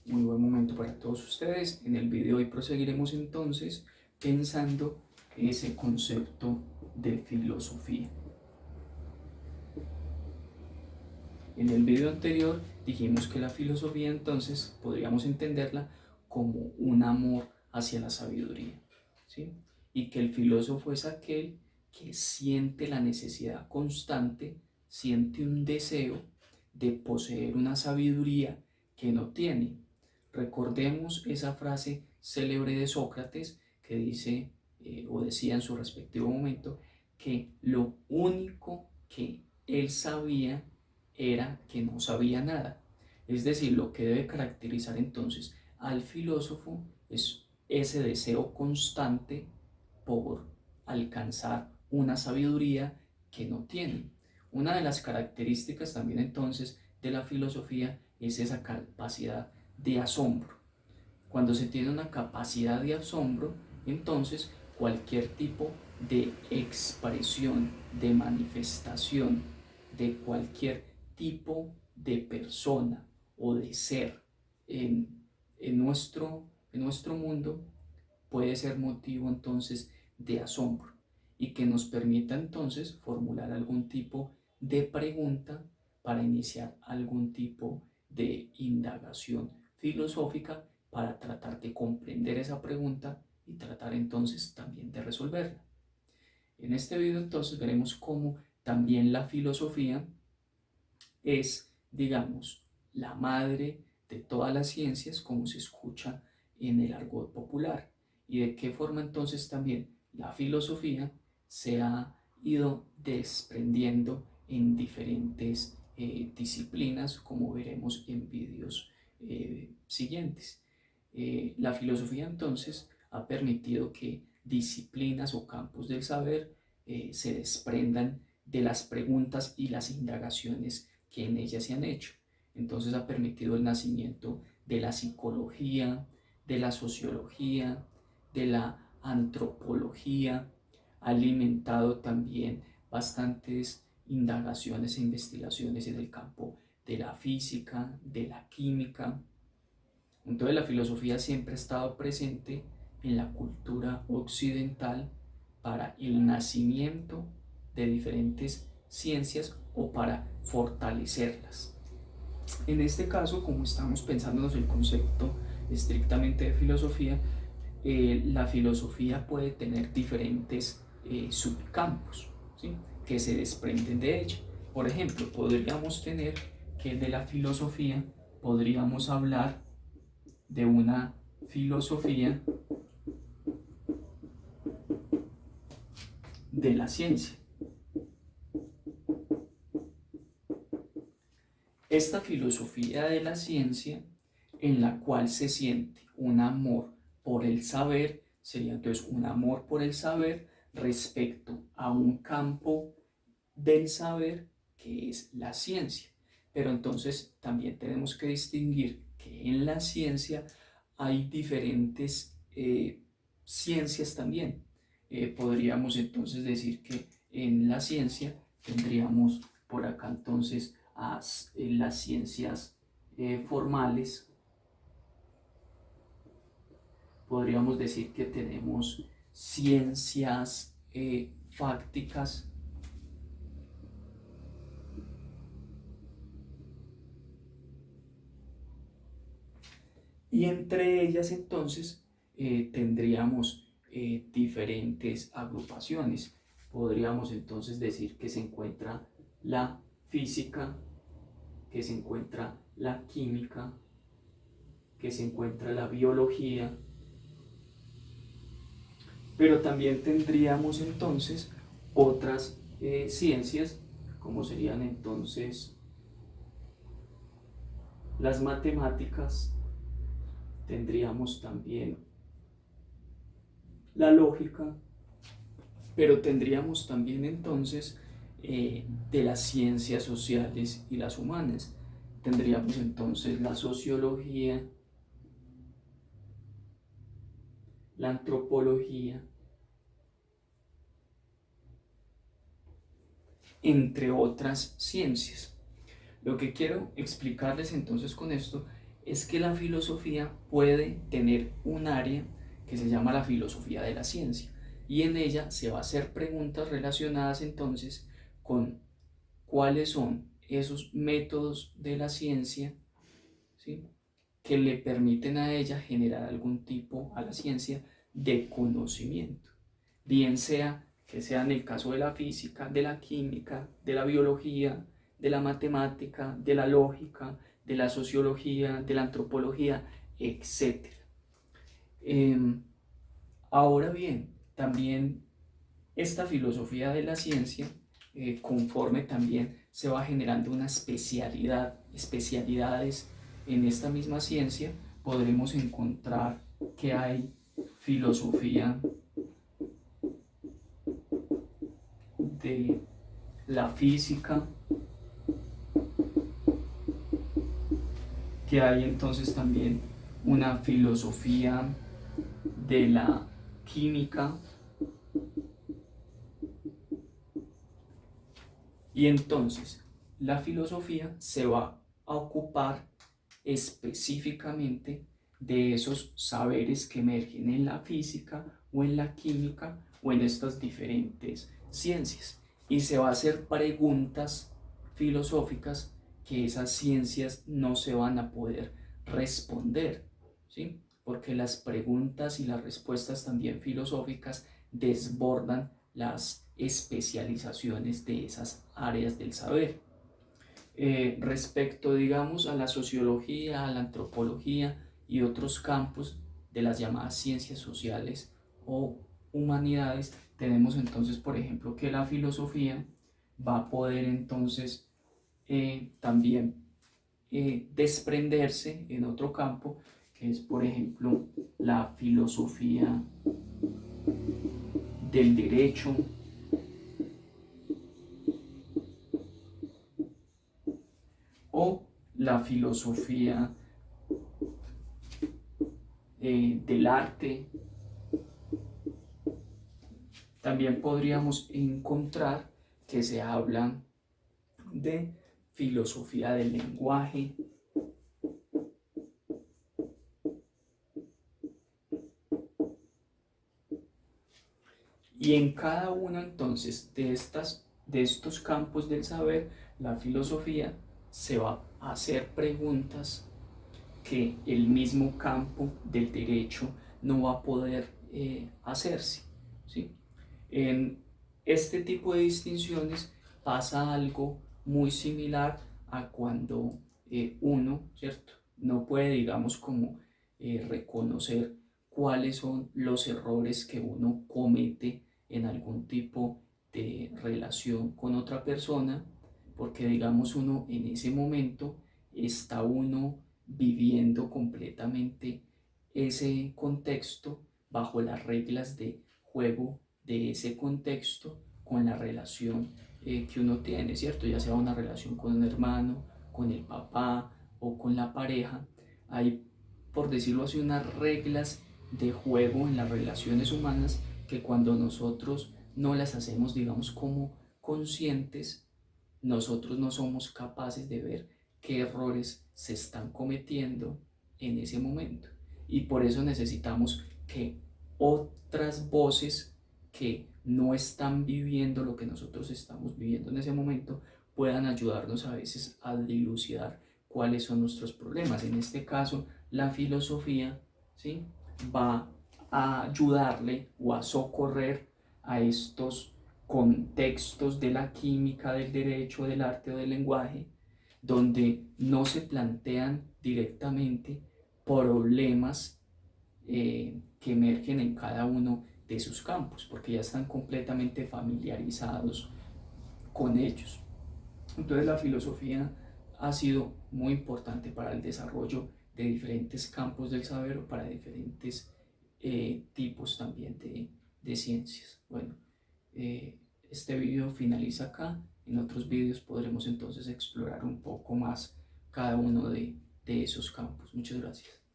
Muy buen momento para todos ustedes. En el video de hoy proseguiremos entonces pensando ese concepto de filosofía. En el video anterior dijimos que la filosofía entonces podríamos entenderla como un amor hacia la sabiduría, ¿sí? Y que el filósofo es aquel que siente la necesidad constante, siente un deseo de poseer una sabiduría que no tiene. Recordemos esa frase célebre de Sócrates que dice o decía en su respectivo momento que lo único que él sabía era que no sabía nada. Es decir, lo que debe caracterizar entonces al filósofo es ese deseo constante por alcanzar una sabiduría que no tiene. Una de las características también entonces de la filosofía es esa capacidad de asombro. Cuando se tiene una capacidad de asombro, entonces cualquier tipo de expresión, de manifestación, de cualquier tipo de persona o de ser en nuestro mundo puede ser motivo entonces de asombro y que nos permita entonces formular algún tipo de pregunta para iniciar algún tipo de indagación filosófica para tratar de comprender esa pregunta y tratar entonces también de resolverla. En este video entonces veremos cómo también la filosofía es, digamos, la madre de todas las ciencias, como se escucha en el argot popular, y de qué forma entonces también la filosofía se ha ido desprendiendo en diferentes disciplinas, como veremos en vídeos siguientes. La filosofía entonces ha permitido que disciplinas o campos del saber se desprendan de las preguntas y las indagaciones que en ella se han hecho. Entonces ha permitido el nacimiento de la psicología, de la sociología, de la antropología, ha alimentado también bastantes indagaciones e investigaciones en el campo de la física, de la química. Entonces la filosofía siempre ha estado presente en la cultura occidental para el nacimiento de diferentes ciencias o para fortalecerlas. En este caso, como estamos pensándonos el concepto estrictamente de filosofía, la filosofía puede tener diferentes subcampos, ¿sí?, que se desprenden de ella. Por ejemplo, podríamos tener que de la filosofía podríamos hablar de una filosofía de la ciencia. Esta filosofía de la ciencia en la cual se siente un amor por el saber, sería entonces un amor por el saber respecto a un campo del saber que es la ciencia. Pero entonces también tenemos que distinguir que en la ciencia hay diferentes ciencias también. Podríamos entonces decir que en la ciencia tendríamos por acá entonces las ciencias formales. Podríamos decir que tenemos ciencias fácticas, y entre ellas entonces tendríamos diferentes agrupaciones. Podríamos entonces decir que se encuentra la física, que se encuentra la química, que se encuentra la biología, pero también tendríamos entonces otras ciencias, como serían entonces las matemáticas, tendríamos también la lógica, pero tendríamos también entonces de las ciencias sociales y las humanas. Tendríamos entonces la sociología, la antropología, entre otras ciencias. Lo que quiero explicarles entonces con esto es que la filosofía puede tener un área que se llama la filosofía de la ciencia, y en ella se va a hacer preguntas relacionadas entonces con cuáles son esos métodos de la ciencia, ¿sí?, que le permiten a ella generar algún tipo, a la ciencia, de conocimiento, bien sea que sea en el caso de la física, de la química, de la biología, de la matemática, de la lógica, de la sociología, de la antropología, etc. Ahora bien, también esta filosofía de la ciencia, conforme también se va generando una especialidades en esta misma ciencia, podremos encontrar que hay filosofía de la física, que hay entonces también una filosofía de la química, y entonces la filosofía se va a ocupar específicamente de esos saberes que emergen en la física o en la química o en estas diferentes ciencias, y se va a hacer preguntas filosóficas que esas ciencias no se van a poder responder, ¿sí? Porque las preguntas y las respuestas también filosóficas desbordan las especializaciones de esas áreas del saber. Respecto, digamos, a la sociología, a la antropología y otros campos de las llamadas ciencias sociales o humanidades, tenemos entonces, por ejemplo, que la filosofía va a poder entonces también desprenderse en otro campo, que es, por ejemplo, la filosofía del derecho o la filosofía del arte. También podríamos encontrar que se habla de filosofía del lenguaje, y en cada uno entonces de estos campos del saber, la filosofía se va a hacer preguntas que el mismo campo del derecho no va a poder hacerse, ¿sí? En este tipo de distinciones pasa algo muy similar a cuando uno, ¿cierto?, no puede, digamos, como reconocer cuáles son los errores que uno comete en algún tipo de relación con otra persona, porque, digamos, uno en ese momento está uno viviendo completamente ese contexto bajo las reglas de juego de ese contexto con la relación que uno tiene, ¿cierto? Ya sea una relación con un hermano, con el papá o con la pareja. Hay, por decirlo así, unas reglas de juego en las relaciones humanas que cuando nosotros no las hacemos, digamos, como conscientes, nosotros no somos capaces de ver qué errores se están cometiendo en ese momento. Y por eso necesitamos que otras voces que no están viviendo lo que nosotros estamos viviendo en ese momento puedan ayudarnos a veces a dilucidar cuáles son nuestros problemas. En este caso, la filosofía, ¿sí?, va a ayudarle o a socorrer a estos contextos de la química, del derecho, del arte o del lenguaje, donde no se plantean directamente problemas que emergen en cada uno de sus campos, porque ya están completamente familiarizados con ellos. Entonces la filosofía ha sido muy importante para el desarrollo de diferentes campos del saber o para diferentes tipos también de ciencias. Bueno, este video finaliza acá. En otros videos podremos entonces explorar un poco más cada uno de esos campos. Muchas gracias.